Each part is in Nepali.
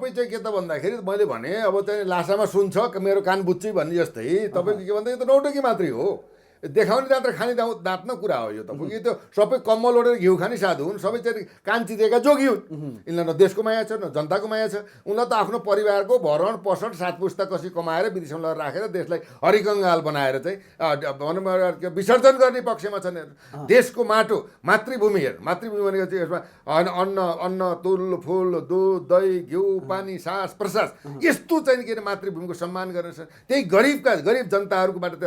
तपाईँ चाहिँ के त भन्दाखेरि मैले भने अब चाहिँ लासामा सुन्छ मेरो कान बुच्ची भन्ने जस्तै तपाईँको के भन्दा यो त नौटकी मात्रै हो, देखाउने दाँत र खाने दाँत न कुरा हो यो तपाईँको। त्यो सबै कम्मल ओढेर घिउ खाने साधु हुन्, सबै चाहिँ कान चितेका जोगी हुन्। यिनीलाई न देशको माया छ न जनताको माया छ। उनीलाई त आफ्नो परिवारको भरण पोषण सात पुस्ता कसरी कमाएर विदेशमा लगेर राखेर देशलाई हरिकङ्गाल बनाएर चाहिँ भनौँ विसर्जन गर्ने पक्षमा छन्। देशको माटो मातृभूमि हेर, मातृभूमि भनेको चाहिँ यसमा अन्न तुल फुल दुध दही घिउ पानी सास प्रसास यस्तो चाहिँ के अरे मातृभूमिको सम्मान गरेर त्यही गरिब जनताहरूकोबाट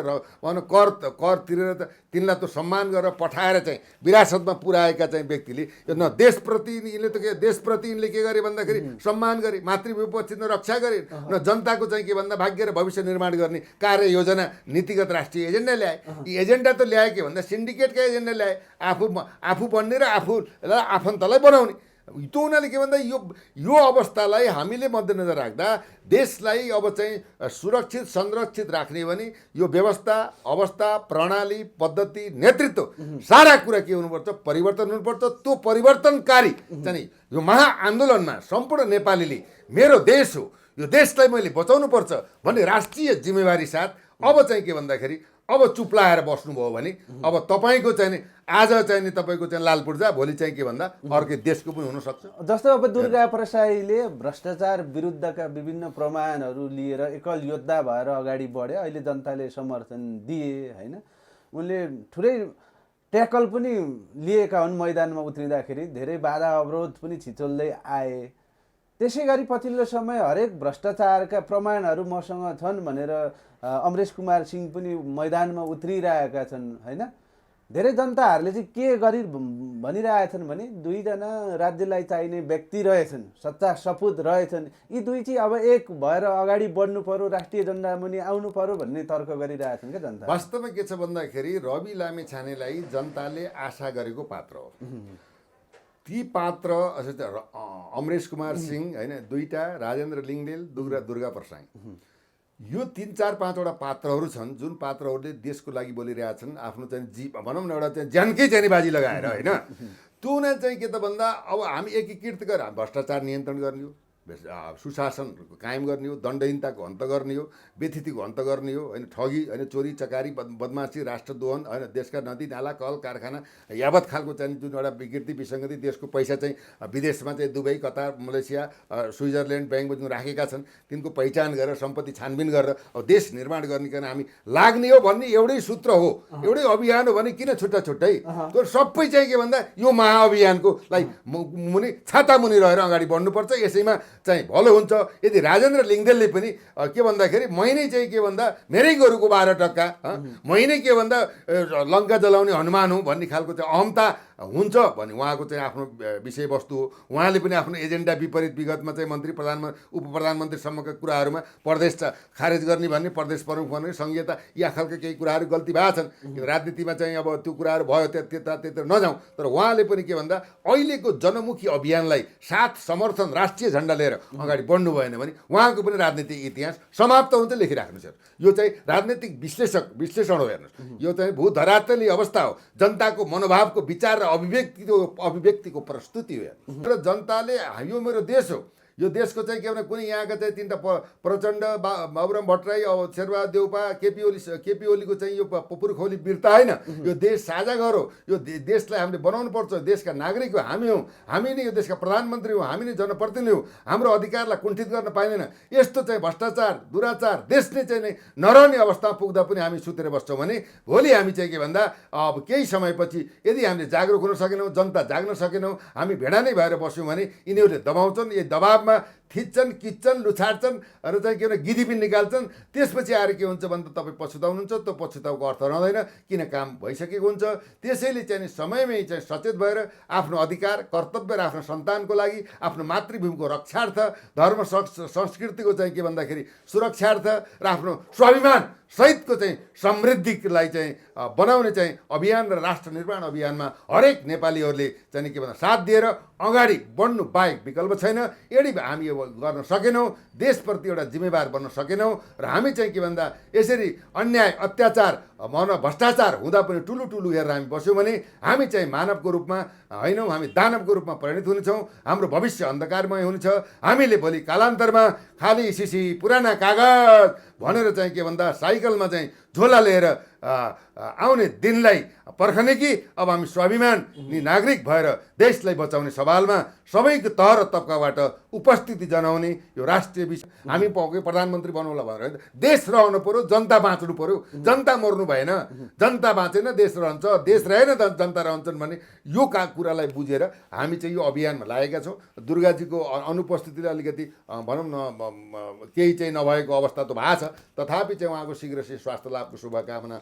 त कर तिरेर त तिनलाई त सम्मान गरेर पठाएर चाहिँ विरासतमा पुर्याएका चाहिँ व्यक्तिले न देशप्रति यिनले त के देशप्रति यिनले के गरे भन्दाखेरि सम्मान गरे, मातृभूमिपछि रक्षा गरे, न जनताको चाहिँ के भन्दा भाग्य र भविष्य निर्माण गर्ने कार्य योजना नीतिगत राष्ट्रिय एजेन्डा ल्याए। यी एजेन्डा त ल्याए के भन्दा सिन्डिकेटका एजेन्डा ल्याए, आफू बन्ने र आफूलाई आफन्तलाई बनाउने। त्यो उनीहरूले के भन्दा यो अवस्थालाई हामीले मध्यनजर राख्दा देशलाई अब चाहिँ सुरक्षित संरक्षित राख्ने भने यो व्यवस्था अवस्था प्रणाली पद्धति नेतृत्व सारा कुरा के हुनुपर्छ, परिवर्तन हुनुपर्छ। त्यो परिवर्तनकारी चाहिँ यो महाआन्दोलनमा सम्पूर्ण नेपालीले मेरो देश हो, यो देशलाई मैले बचाउनु पर्छ भन्ने राष्ट्रिय जिम्मेवारी साथ अब चाहिँ के भन्दाखेरि अब चुप लाएर बस्नुभयो भने अब तपाईँको चाहिँ आज चाहिँ नि तपाईँको चाहिँ लाल पूर्जा भोलि चाहिँ के भन्दा अर्कै देशको पनि हुनसक्छ। जस्तो अब दुर्गा प्रसाईले भ्रष्टाचार विरुद्धका विभिन्न प्रमाणहरू लिएर एकल योद्धा भएर अगाडि बढे, अहिले जनताले समर्थन दिए होइन। उनले ठुलै ट्याकल पनि लिएका हुन्, मैदानमा उत्रिँदाखेरि धेरै बाधा अवरोध पनि छिचोल्दै आए। त्यसै गरी पछिल्लो समय हरेक भ्रष्टाचारका प्रमाणहरू मसँग छन् भनेर अमरेश कुमार सिंह पनि मैदानमा उत्रिरहेका छन् होइन। धेरै जनताहरूले चाहिँ के गरी भनिरहेछन् भने दुईजना राज्यलाई चाहिने व्यक्ति रहेछन्, सच्चा सपुत रहेछन्, यी दुई चाहिँ अब एक भएर अगाडि बढ्नु पर्यो, राष्ट्रिय एजेन्डा मुनि आउनु पर्यो भन्ने तर्क गरिरहेछन् क्या जनता। वास्तवमा के छ भन्दाखेरि रवि लामिछानेलाई जनताले आशा गरेको पात्र हो। ती पात्र अमरेश कुमार सिंह होइन, दुईटा राजेन्द्र लिङ्गदेल, दुर्गा प्रसाई, यो 3-4-5वटा पात्रहरू छन् जुन पात्रहरूले देशको लागि बोलिरहेछन्, आफ्नो चाहिँ भनौँ न एउटा चाहिँ ज्यानकै चाहिँ बाजी लगाएर होइन। त्यो उनीहरू चाहिँ के त भन्दा अब हामी एकीकृत गरेर भ्रष्टाचार नियन्त्रण गर्ने हो, सुशासन कायम गर्ने हो, दण्डहीनताको अन्त गर्ने हो, व्यथितिको अन्त गर्ने हो होइन, ठगी होइन, चोरी चकारी बदमासी राष्ट्रद्रोहन होइन, देशका नदी नाला कल कारखाना यावत खालको चाहिँ जुन एउटा विकृति विसङ्गति देशको पैसा चाहिँ विदेशमा चाहिँ दुबई कतार मलेसिया स्विजरल्यान्ड ब्याङ्कमा जुन राखेका छन् तिनको पहिचान गरेर सम्पत्ति छानबिन गरेर अब देश निर्माण गर्ने कारण हामी लाग्ने हो भन्ने एउटै सूत्र हो, एउटै अभियान हो भने किन छुट्टा छुट्टै त्यो सबै चाहिँ के भन्दा यो महाअभियानको लागि मुनि छाता मुनि रहेर अगाडि बढ्नुपर्छ। यसैमा चाहिँ भलो हुन्छ। यदि राजेन्द्र लिङ्गदेलले पनि के भन्दाखेरि महिनै चाहिँ के भन्दा मेरै गोरुको 12 टक्का, महिनै के भन्दा लङ्का जलाउने हनुमान हो भन्ने खालको चाहिँ अहमता हुन्छ भने उहाँको चाहिँ आफ्नो विषयवस्तु हो। उहाँले पनि आफ्नो एजेन्डा विपरीत विगतमा चाहिँ मन्त्री प्रधानमन्त्री उप प्रधानमन्त्रीसम्मका कुराहरूमा प्रदेश खारेज गर्ने भन्ने, प्रदेश प्रमुख भन्ने, संहिता या खालका केही कुराहरू गल्ती भएका छन्। राजनीतिमा चाहिँ अब त्यो कुराहरू भयो त्यता नजाउँ, तर उहाँले पनि के भन्दा अहिलेको जनमुखी अभियानलाई साथ समर्थन राष्ट्रिय झन्डा लिएर अगाडि बढ्नु भएन भने उहाँको पनि राजनीतिक इतिहास समाप्त हुन्छ लेखिराख्नु छ। यो चाहिँ राजनीतिक विश्लेषण हो। हेर्नुहोस्, यो चाहिँ भूधरातली अवस्था हो, जनताको मनोभावको विचार र अभिव्यक्तिको प्रस्तुति हो। र जनताले यो मेरो देश हो, यो देशको चाहिँ के भने कुनै यहाँका चाहिँ 3टा प्रचण्ड बाबुराम भट्टराई अब शेरबहादुर देउपा केपी ओलीको चाहिँ यो पुर्खौली वीरता होइन, यो देश साझा घर हो। यो देशलाई हामीले बनाउनु पर्छ, देशका नागरिक हो हामी हौँ, हामी नै यो देशका प्रधानमन्त्री हौँ, हामी नै जनप्रतिनिधि हौँ, हाम्रो अधिकारलाई कुण्ठित गर्न पाइँदैन। यस्तो चाहिँ भ्रष्टाचार दुराचार देश नै चाहिँ नरहने अवस्थामा पुग्दा पनि हामी सुतेर बस्छौँ भने भोलि हामी चाहिँ के भन्दा अब केही समयपछि यदि हामीले जागरुक हुन सकेनौँ, जनता जाग्न सकेनौँ, हामी भेडा नै भएर बस्यौँ भने यिनीहरूले दबाउँछन्, यी दबाव थिच्छन् किच्छन् लुछार्छन् र चाहिँ के भने गिदी पनि निकाल्छन्। त्यसपछि आएर के हुन्छ भने तपाईँ पछुताउनुहुन्छ, त्यो पछुताउको अर्थ रहँदैन, किन काम भइसकेको हुन्छ। त्यसैले चाहिँ समयमै चाहिँ सचेत भएर आफ्नो अधिकार कर्तव्य र आफ्नो सन्तानको लागि आफ्नो मातृभूमिको रक्षार्थ धर्म संस्कृतिको चाहिँ के भन्दाखेरि सुरक्षार्थ र आफ्नो स्वाभिमान सहितको चाहिँ समृद्धिलाई चाहिँ बनाउने चाहिँ अभियान र राष्ट्र निर्माण अभियानमा हरेक नेपालीहरूले चाहिँ के भन्दा साथ दिएर अगाडि बढ्नु बाहेक विकल्प छैन। यदि हामी यो गर्न सकेनौँ, देशप्रति एउटा जिम्मेवार बन्न सकेनौँ र हामी चाहिँ के भन्दा यसरी अन्याय अत्याचार भ्रष्टाचार हुँदा पनि ठुलो ठुलो हेरेर हामी बस्यौँ भने हामी चाहिँ मानवको रूपमा होइनौँ, हामी दानवको रूपमा परिणत हुनेछौँ। हाम्रो भविष्य अन्धकारमय हुनेछ। हामीले भोलि कालान्तरमा खाली सिसी पुराना कागज भनेर चाहिँ के भन्दा साइकलमा चाहिँ झोला लिएर आउने दिनलाई पर्खने कि अब हामी स्वाभिमानी नागरिक भएर देशलाई बचाउने सवालमा सबैको तह र तब्काबाट उपस्थिति जनाउने यो राष्ट्रिय विषय। हामी प्रधानमन्त्री बनाउला भनेर देश रहनु पर्यो, जनता बाँच्नु पर्यो। जनता मर्नु भएन, जनता बाँचेन देश रहन्छ, देश रहेन जनता रहन्छन् भन्ने यो कुरालाई बुझेर हामी चाहिँ यो अभियानमा लागेका छौँ। दुर्गाजीको अनुपस्थितिले अलिकति भनौँ न केही चाहिँ नभएको अवस्था त भएको छ, तथापि चाहिँ उहाँको शीघ्र स्वास्थ्य लाभको शुभकामना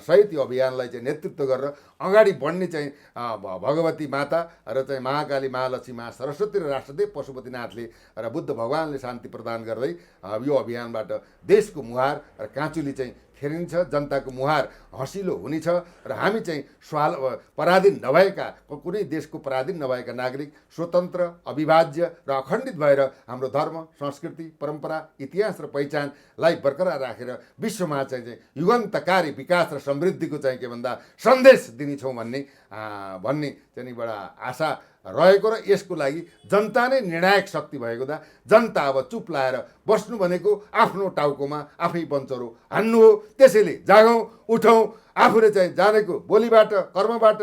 सहित यो अभियानलाई चाहिँ नेतृत्व गरेर अगाडि बढ्ने चाहिँ भगवती माता र चाहिँ महाकाली, महालक्ष्मी, महा सरस्वती र राष्ट्रदेव पशुपतिनाथले र बुद्ध भगवानले शान्ति प्रदान गर्दै यो अभियानबाट देशको मुहार र काँचुली चाहिँ फेरिन्छ, जनताको मुहार हँसिलो हुनेछ र हामी चाहिँ पराधीन नभएका, कुनै देशको पराधीन नभएका नागरिक स्वतन्त्र, अविभाज्य र अखण्डित भएर हाम्रो धर्म, संस्कृति, परम्परा, इतिहास र पहिचानलाई बरकरार राखेर विश्वमा चाहिँ युगान्तकारी विकास र समृद्धिको चाहिँ के भन्दा सन्देश दिनेछौँ भन्ने चाहिँ बडा आशा रहेको र यसको लागि जनता नै निर्णायक शक्ति भएको हुँदा जनता अब चुप लाएर बस्नु भनेको आफ्नो टाउकोमा आफै बन्चरो हान्नु हो। त्यसैले जागौँ, उठौँ, आफूले चाहिँ जानेको बोलीबाट, कर्मबाट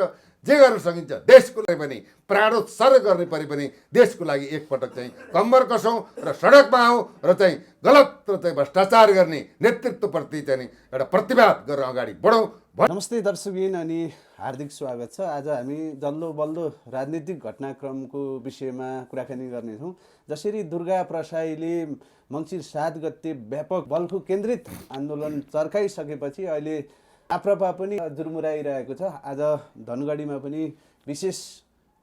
जे गर्न सकिन्छ देशको लागि पनि प्राणोत्सर्ग गर्ने परे पनि देशको लागि एकपटक चाहिँ कम्बर कसौँ र सडकमा आउँ र चाहिँ गलत र चाहिँ भ्रष्टाचार गर्ने नेतृत्वप्रति चाहिँ एउटा प्रतिवाद गरेर अगाडि बढौँ। नमस्ते दर्शकबिन अनि हार्दिक स्वागत छ। आज हामी जल्दो बल्दो राजनीतिक घटनाक्रमको विषयमा कुराकानी गर्नेछौँ। जसरी दुर्गा प्रसाईले मङ्सिर 7 गते व्यापक बलको केन्द्रित आन्दोलन चर्काइसकेपछि अहिले राप्रपा पनि जुरमुराइरहेको छ। आज धनगढीमा पनि विशेष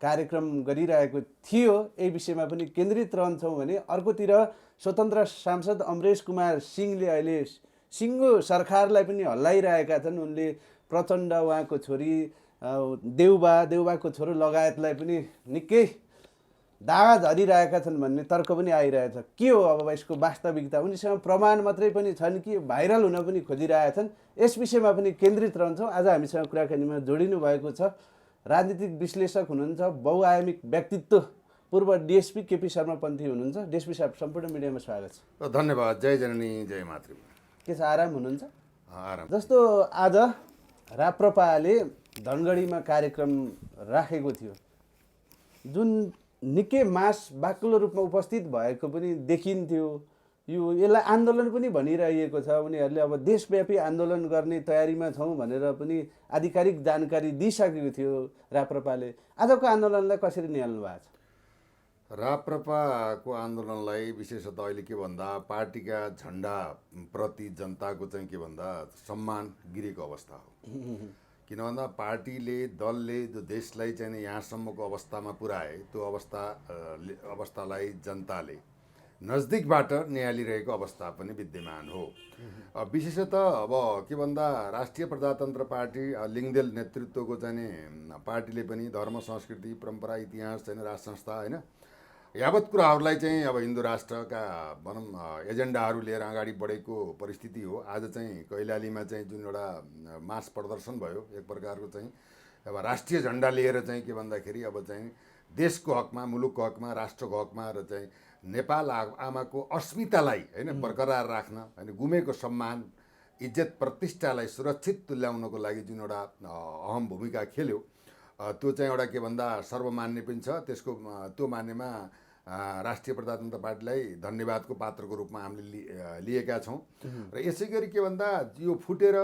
कार्यक्रम गरिरहेको थियो। यही विषयमा पनि केन्द्रित रहन्छौँ भने अर्कोतिर स्वतन्त्र सांसद अमरेश कुमार सिंहले अहिले सिङ्गो सरकारलाई पनि हल्लाइरहेका छन्। उनले प्रचण्ड, उहाँको छोरी देउबाको छोरो लगायतलाई पनि निकै दागा झरिरहेका छन् भन्ने तर्क पनि आइरहेछ। के हो अब यसको वास्तविकता? उनीसँग प्रमाण मात्रै पनि छन् कि भाइरल हुन पनि खोजिरहेछन्? यस विषयमा पनि केन्द्रित रहन्छौँ। आज हामीसँग कुराकानीमा जोडिनु भएको छ राजनीतिक विश्लेषक हुनुहुन्छ, बहुआयामिक व्यक्तित्व, पूर्व डिएसपी केपी शर्मा पन्थी हुनुहुन्छ। डिएसपी साहब, सम्पूर्ण मिडियामा स्वागत छ। धन्यवाद। जय जननी जय मातृ। के छ, आराम हुनुहुन्छ? आराम। जस्तो आज राप्रपाले धनगढीमा कार्यक्रम राखेको थियो, जुन निकै मास बाक्लो रूपमा उपस्थित भएको पनि देखिन्थ्यो। यसलाई आन्दोलन पनि भनिरहेको छ। उनीहरूले अब देशव्यापी आन्दोलन गर्ने तयारीमा छौँ भनेर पनि आधिकारिक जानकारी दिइसकेको थियो राप्रपाले। आजको आन्दोलनलाई कसरी निहाल्नु भएको छ? राप्रपाको आन्दोलनलाई विशेषतः अहिले के भन्दा पार्टीका झन्डा प्रति जनताको चाहिँ के भन्दा सम्मान गिरेको अवस्था हो। किन भन्दा पार्टीले, दलले जो देशलाई चाहिँ यहाँसम्मको अवस्थामा पुर्याए त्यो अवस्थालाई जनताले नजदिकबाट निहालिरहेको अवस्था पनि विद्यमान हो। विशेषतः अब के भन्दा राष्ट्रिय प्रजातन्त्र पार्टी लिङदेल नेतृत्वको चाहिँ पार्टीले पनि धर्म, संस्कृति, परम्परा, इतिहास चाहिँ राष्ट्र संस्था होइन यावत कुराहरूलाई चाहिँ अब हिन्दू राष्ट्रका भनौँ एजेन्डाहरू लिएर अगाडि बढेको परिस्थिति हो। आज चाहिँ कैलालीमा चाहिँ जुन एउटा मास प्रदर्शन भयो, एक प्रकारको चाहिँ अब राष्ट्रिय झन्डा लिएर चाहिँ के भन्दाखेरि अब चाहिँ देशको हकमा, मुलुकको हकमा, राष्ट्रको हकमा र चाहिँ नेपाल आमाको अस्मितालाई होइन बरकरार राख्न, होइन गुमेको सम्मान, इज्जत, प्रतिष्ठालाई सुरक्षित तुल्याउनको लागि जुन एउटा अहम भूमिका खेल्यो त्यो चाहिँ एउटा के भन्दा सर्वमान्य पनि छ। त्यसको त्यो मान्यमा राष्ट्रिय प्रजातन्त्र पार्टीलाई धन्यवादको पात्रको रूपमा हामीले लिएका छौँ। र यसै गरी के भन्दा यो फुटेर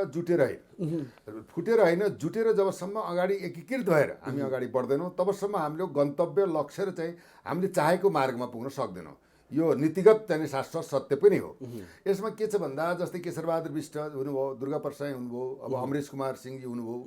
होइन जुटेर जबसम्म अगाडि एकीकृत भएर हामी अगाडि बढ्दैनौँ तबसम्म हामीले गन्तव्य लक्ष्य र चाहिँ हामीले चाहेको मार्गमा पुग्न सक्दैनौँ। यो नीतिगत चाहिँ शाश्वत सत्य पनि हो। यसमा के छ भन्दा जस्तै केशरबहादुर बिष्ट हुनुभयो, दुर्गा प्रसाई हुनुभयो, अब अमरेश कुमार सिंहजी हुनुभयो,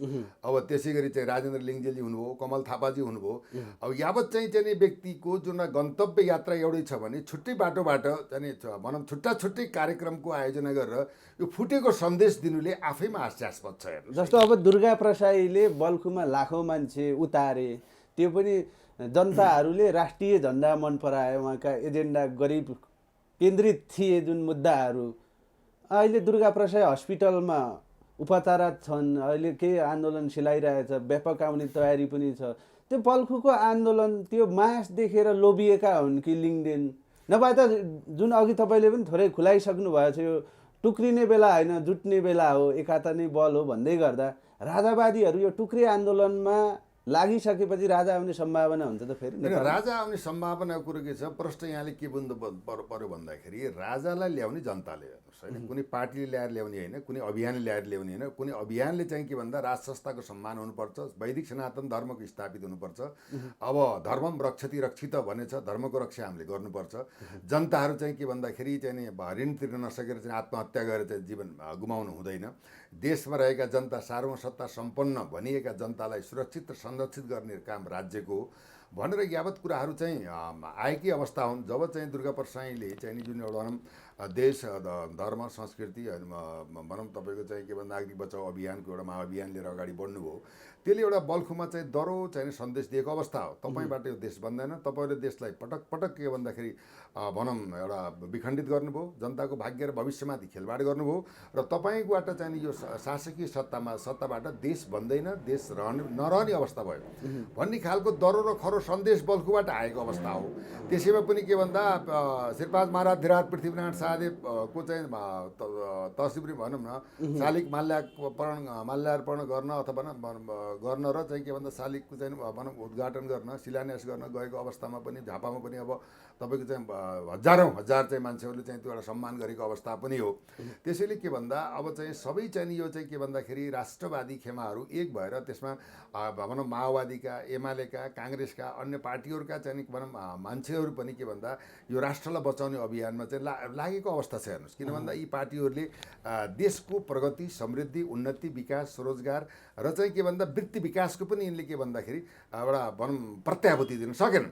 अब त्यसै गरी चाहिँ राजेन्द्र लिङ्गदेलजी हुनुभयो, कमल थापाजी हुनुभयो। अब यावत चाहिँ व्यक्तिको जुन गन्तव्य यात्रा एउटै छ भने छुट्टै बाटोबाट चाहिँ भनौँ छुट्टा छुट्टै कार्यक्रमको आयोजना गरेर यो फुटेको सन्देश दिनुले आफैमा हास्यास्पद छ। हेर्नु जस्तो अब दुर्गा प्रसाईले बल्खुमा लाखौँ मान्छे उतारे, त्यो पनि जनताहरूले राष्ट्रिय झन्डा मन पराए, उहाँका एजेन्डा गरिब केन्द्रित थिए जुन मुद्दाहरू। अहिले दुर्गा प्रसाई हस्पिटलमा उपचारत छन्, अहिले केही आन्दोलन सिलाइरहेछ, व्यापक आउने तयारी पनि छ। त्यो बल्खुको आन्दोलन त्यो मास देखेर लोभिएका हुन् कि लिङ्गदेन? नभए त जुन अघि तपाईँले पनि थोरै खुलाइसक्नु भएको छ, यो टुक्रिने बेला होइन जुट्ने बेला हो, एकता नै बल हो भन्दै गर्दा राजावादीहरू यो टुक्री आन्दोलनमा लागिसकेपछि राजा आउने सम्भावना हुन्छ त फेरि? राजा आउने सम्भावनाको कुरो के छ, प्रश्न यहाँले के बुझ्नु पर्यो भन्दाखेरि राजालाई ल्याउने जनताले हेर्नुहोस् होइन, कुनै पार्टीले ल्याएर ल्याउने होइन, कुनै अभियानले ल्याएर ल्याउने होइन। कुनै अभियानले चाहिँ के भन्दा राज संस्थाको सम्मान हुनुपर्छ, वैदिक सनातन धर्मको स्थापित हुनुपर्छ। अब धर्मम रक्षति रक्षित भनेछ, धर्मको रक्षा हामीले गर्नुपर्छ। जनताहरू चाहिँ के भन्दाखेरि चाहिँ ऋण तिर्न नसकेर चाहिँ आत्महत्या गरेर चाहिँ जीवन गुमाउनु हुँदैन। देशमा रहेका जनता सार्वसत्ता सम्पन्न भनिएका जनतालाई सुरक्षित र संरक्षित गर्ने काम राज्यको हो भनेर यावत कुराहरू चाहिँ आएकै अवस्था हुन्। जब चाहिँ दुर्गा प्रसाईले चाहिँ जुन एउटा देश धर्म संस्कृति भनौँ तपाईँको चाहिँ के भन्दा नागरिक बचाउ अभियानको एउटा महाअभियान लिएर अगाडि बढ्नुभयो, त्यसले एउटा बल्खुमा चाहिँ दरो चाहिँ सन्देश दिएको अवस्था हो। तपाईँबाट यो देश बन्दैन, तपाईँले देशलाई पटक पटक के भन्दाखेरि भनौँ एउटा विखण्डित गर्नुभयो, जनताको भाग्य र भविष्यमाथि खेलवाड गर्नुभयो र तपाईँबाट चाहिँ यो शासकीय सत्ताबाट देश बन्दैन, देश नरहने अवस्था भयो भन्ने खालको दरो र खरो सन्देश बल्खुबाट आएको अवस्था हो। त्यसैमा पनि के भन्दा शेरबहादुर महाराज धिराज पृथ्वीनारायण शाहदेवको चाहिँ तहसिल भनौँ न शालिग माल्यार्पण गर्न अथवा गर्न र चाहिँ के भन्दा शालिगको चाहिँ भनौँ उद्घाटन गर्न शिलान्यास गर्न गएको अवस्थामा पनि झापामा पनि अब तपाईँको चाहिँ हजार चाहिँ मान्छेहरूले चाहिँ त्यो एउटा सम्मान गरेको अवस्था पनि हो। त्यसैले के भन्दा अब चाहिँ सबै चाहिँ यो चाहिँ के भन्दाखेरि राष्ट्रवादी खेमाहरू एक भएर त्यसमा भनौँ माओवादीका, एमालेका, काङ्ग्रेसका, अन्य पार्टीहरूका चाहिँ भनौँ मान्छेहरू पनि के भन्दा यो राष्ट्रलाई बचाउने अभियानमा चाहिँ लागेको अवस्था छ। हेर्नुहोस्, किन भन्दा यी पार्टीहरूले देशको प्रगति, समृद्धि, उन्नति, विकास, रोजगार र चाहिँ के भन्दा वृत्ति विकासको पनि यिनले के भन्दाखेरि एउटा भनौँ प्रत्याभूति दिन सकेन।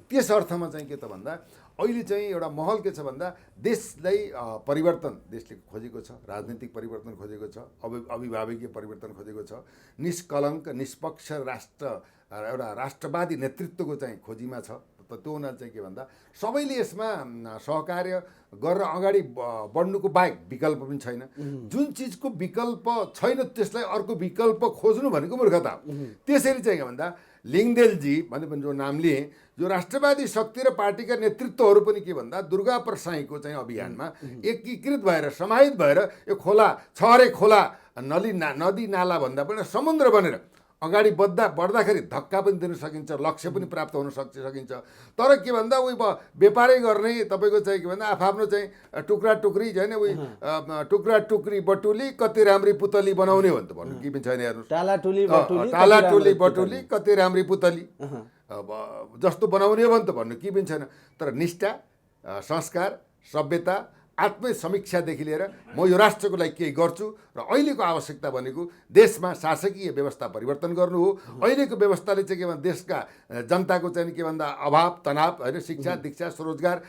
त्यस अर्थमा चाहिँ के त भन्दा अहिले चाहिँ एउटा महल के छ भन्दा देशलाई परिवर्तन देशले खोजेको छ, राजनीतिक परिवर्तन खोजेको छ, अभिभावकीय परिवर्तन खोजेको छ, निष्कलङ्क निष्पक्ष एउटा राष्ट्रवादी नेतृत्वको चाहिँ खोजीमा छ। त्यो हुनाले चाहिँ के भन्दा सबैले यसमा सहकार्य गरेर अगाडि बढ्नुको बाहेक विकल्प पनि छैन। जुन चिजको विकल्प छैन त्यसलाई अर्को विकल्प खोज्नु भनेको मूर्खता हो। त्यसरी चाहिँ के भन्दा लिङ्गदेलजी भने पनि जो नाम लिए, जो राष्ट्रवादी शक्ति र पार्टीका नेतृत्वहरू पनि के भन्दा दुर्गा प्रसाईको चाहिँ अभियानमा एकीकृत भएर समाहित भएर यो खोला छहरे खोला नदी नाला भन्दा पनि समुद्र बनेर अगाडि बढ्दाखेरि धक्का पनि दिन सकिन्छ, लक्ष्य पनि प्राप्त हुन सकिन्छ। तर के भन्दा उही व्यापारै गर्ने तपाईँको चाहिँ के भन्दा आफ्नो चाहिँ टुक्रा टुक्री छैन, उही टुक्रा टुक्री बटुली कति राम्री पुतली बनाउने हो नि त भन्नु के पनि छैन। हेर्नु टालाटुली बटुली कति राम्री पुतली जस्तो बनाउने हो भने त भन्नु के पनि छैन। तर निष्ठा, संस्कार, सभ्यता, आत्मसमीक्षादेखि लिएर म यो राष्ट्रको लागि केही गर्छु र अहिलेको आवश्यकता भनेको देशमा शासकीय व्यवस्था परिवर्तन गर्नु हो। अहिलेको व्यवस्थाले चाहिँ के भन्दा देशका जनताको चाहिँ के भन्दा अभाव तनाव होइन, शिक्षा दीक्षा स्वरोजगार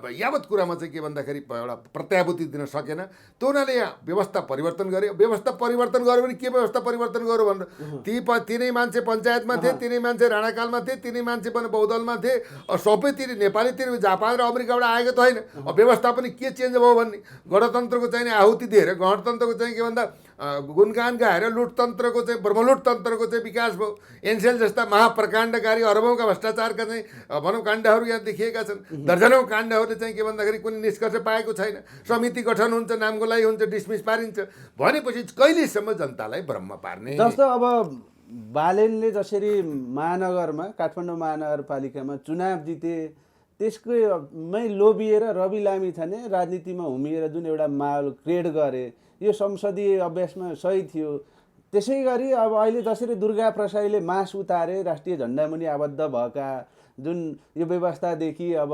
यावत कुरामा चाहिँ के भन्दाखेरि एउटा प्रत्याभूति दिन सकेन। त्यो हुनाले यहाँ व्यवस्था परिवर्तन गरे। व्यवस्था परिवर्तन गर्यो भने के व्यवस्था परिवर्तन गर्यो भनेर तिनै मान्छे पञ्चायतमा थिए, तिनै मान्छे राणाकालमा थिए, तिनै मान्छे पनि बहुदलमा थिए, सबै तिर नेपाली तिर जापान र अमेरिकाबाट आएको त होइन। व्यवस्था पनि के चेन्ज भयो भन्ने गणतन्त्रको चाहिँ आहुति दिएर गणतन्त्रको चाहिँ के भन्दा गुणगान गाएर लुटतन्त्रको चाहिँ ब्रह्मलुटतन्त्रको चाहिँ विकास भयो। एनसेल जस्ता महाप्रकाण्डकारी अरबौँका भ्रष्टाचारका चाहिँ भनौँ काण्डहरू यहाँ देखिएका छन्। दर्जनौँ काण्डहरूले चाहिँ के भन्दाखेरि कुनै निष्कर्ष पाएको छैन। समिति गठन हुन्छ, नामको लागि हुन्छ, डिसमिस पारिन्छ भनेपछि कहिलेसम्म जनतालाई भ्रममा पार्ने? जस्तो अब बालेनले जसरी महानगरमा काठमाडौँ महानगरपालिकामा चुनाव जिते, त्यसकै लोभिएर रवि लामिछाने राजनीतिमा हुमिएर जुन एउटा माहौल क्रिएट गरे, यो संसदीय अभ्यासमा सही थियो। त्यसै गरी अब अहिले जसरी दुर्गा प्रसाईले मास उतारे राष्ट्रिय झन्डामुनि आबद्ध भएका जुन यो व्यवस्थादेखि अब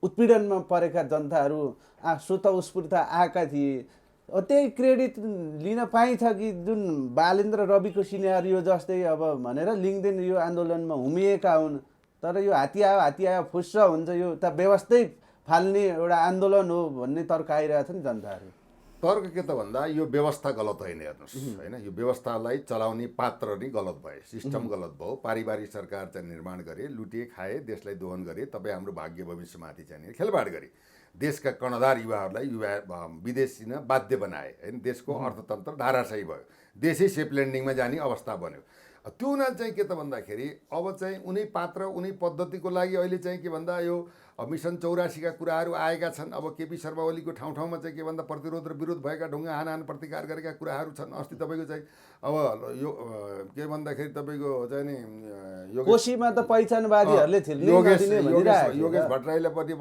उत्पीडनमा परेका जनताहरू स्वतःस्फूर्त आएका थिए। त्यही क्रेडिट लिन पाइन्छ कि जुन बालेन्द्र रविको सिनेरियो जस्तै अब भनेर लिङ्कदेन यो आन्दोलनमा हुमिएका हुन्, तर यो हात्ती आयो फुस्स हुन्छ, यो त व्यवस्थै फाल्ने एउटा आन्दोलन हो भन्ने तर्क आइरहेको छ नि जनताहरू। तर्क के त भन्दा यो व्यवस्था गलत होइन, हेर्नुहोस् होइन, यो व्यवस्थालाई चलाउने पात्र नै गलत भए, सिस्टम गलत भयो। पारिवारिक सरकार चाहिँ निर्माण गरे, लुटे खाए, देशलाई दोहन गरे, तपाईँ हाम्रो भाग्य भविष्यमाथि चाहिँ खेलबाड गरे, देशका कर्णधार युवाहरूलाई विदेश दिन बाध्य बनाए होइन, देशको अर्थतन्त्र धाराशायी भयो, देशै सेफ ल्यान्डिङमा जाने अवस्था बन्यो। त्यो हुनाले चाहिँ के त भन्दाखेरि अब चाहिँ उनी पात्र उनी पद्धतिको लागि अहिले चाहिँ के भन्दा यो मिसन 84 का कुराहरू आएका छन्। अब केपी शर्मा ओलीको ठाउँ ठाउँमा चाहिँ के भन्दा प्रतिरोध र विरोध भएका ढुङ्गा हानाहान प्रतिकार गरेका कुराहरू छन्। अस्ति तपाईँको चाहिँ अब यो के भन्दाखेरि तपाईँको चाहिँ नि कोशीमा त पहिचानवादीहरूले योगेश भट्टराईलाई पनि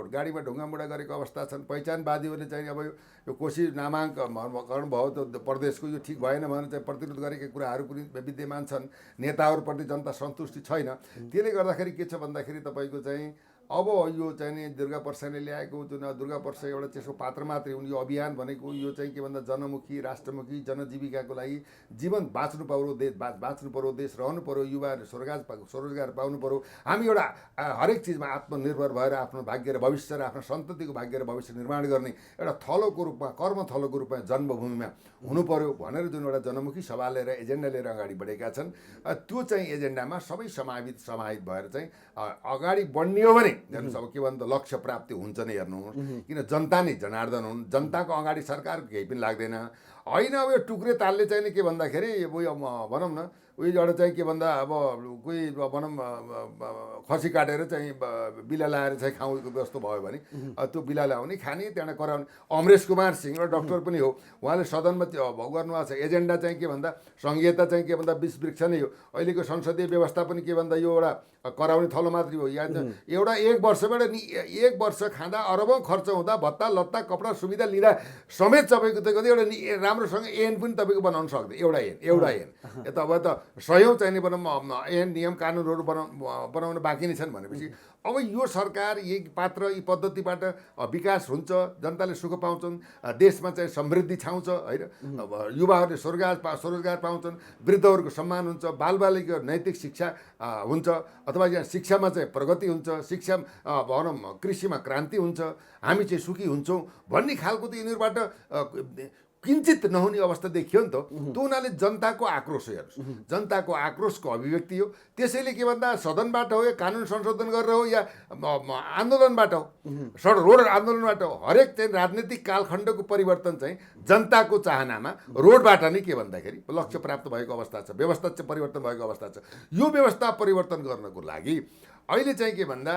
गाडीमा ढुङ्गामुढा गरेको अवस्था छन्। पहिचानवादीहरूले चाहिँ अब यो कोशी नामाङ्करण भयो त प्रदेशको यो ठिक भएन भनेर चाहिँ प्रतिरोध गरेका कुराहरू पनि विद्यमान छन्। नेताहरूप्रति जनता सन्तुष्टि छैन। त्यसले गर्दाखेरि के छ भन्दाखेरि तपाईँको चाहिँ अब यो चाहिँ नि दुर्गा प्रसादले ल्याएको जुन दुर्गा प्रसाद एउटा त्यसको पात्र मात्रै हुन्। यो अभियान भनेको यो चाहिँ के भन्दा जनमुखी राष्ट्रमुखी जनजीविकाको लागि जीवन बाँच्नु पर्यो, बाँच्नु पर्यो, देश रहनु पर्यो, युवाहरूले स्वरोजगार पाउनु पर्यो। हामी एउटा हरेक चिजमा आत्मनिर्भर भएर आफ्नो भाग्य र भविष्य र आफ्नो सन्ततिको भाग्य र भविष्य निर्माण गर्ने एउटा थलोको रूपमा कर्म थलोको रूपमा जन्मभूमिमा हुनु पर्यो भनेर जुन एउटा जनमुखी सभा लिएर एजेन्डा लिएर अगाडि बढेका छन्। त्यो चाहिँ एजेन्डामा सबै समाहित भएर चाहिँ अगाडि बढ्ने हो भने हेर्नुहोस् अब के भन्दा लक्ष्य प्राप्ति हुन्छ नै। हेर्नुहोस् किन जनता नै जनार्दन हुन्, जनताको अगाडि सरकारको केही पनि लाग्दैन होइन। अब यो टुक्रे तालले चाहिँ नि के भन्दाखेरि उयो भनौँ न उयो एउटा चाहिँ के भन्दा अब कोही भनौँ खसी काटेर चाहिँ बिला लाएर चाहिँ खाउँ जस्तो भयो भने त्यो बिला ल्याउने खाने त्यहाँबाट कराउने। अमरेश कुमार सिंह एउटा डक्टर पनि हो, उहाँले सदनमा गर्नुभएको छ एजेन्डा चाहिँ के भन्दा सङ्घीयता चाहिँ के भन्दा विष वृक्ष नै हो। अहिलेको संसदीय व्यवस्था पनि के भन्दा यो एउटा कराउने थलो मात्रै हो। यहाँ एउटा एक वर्षबाट एक वर्ष खाँदा अरबौँ खर्च हुँदा भत्ता लत्ता कपडा सुविधा लिँदा समेत तपाईँको त एउटा राम्रोसँग ऐन पनि तपाईँको बनाउन सक्दैन। एउटा ऐन यता अब त सयौँ चाहिने ऐन नियम कानुनहरू बनाउन बाँकी नै छन् भनेपछि अब यो सरकार यही पात्र यी पद्धतिबाट विकास हुन्छ, जनताले सुख पाउँछन्, देशमा चाहिँ समृद्धि छाउँछ होइन, युवाहरूले स्वरोजगार पाउँछन्, वृद्धहरूको सम्मान हुन्छ, बालबालिका नैतिक शिक्षा हुन्छ, अथवा यहाँ शिक्षामा चाहिँ प्रगति हुन्छ, शिक्षा भनौँ कृषिमा क्रान्ति हुन्छ, हामी चाहिँ सुखी हुन्छौँ भन्ने खालको त यिनीहरूबाट किञ्चित नहुने अवस्था देखियो नि त। त्यो हुनाले जनताको आक्रोश हो, हेर्नुहोस् जनताको आक्रोशको अभिव्यक्ति हो। त्यसैले के भन्दा सदनबाट हो या कानुन संशोधन गरेर हो या आन्दोलनबाट हो, रोड आन्दोलनबाट हो, हरेक चाहिँ राजनीतिक कालखण्डको परिवर्तन चाहिँ जनताको चाहनामा रोडबाट नै के भन्दाखेरि लक्ष्य प्राप्त भएको अवस्था छ, व्यवस्था चाहिँ परिवर्तन भएको अवस्था छ। यो व्यवस्था परिवर्तन गर्नको लागि अहिले चाहिँ के भन्दा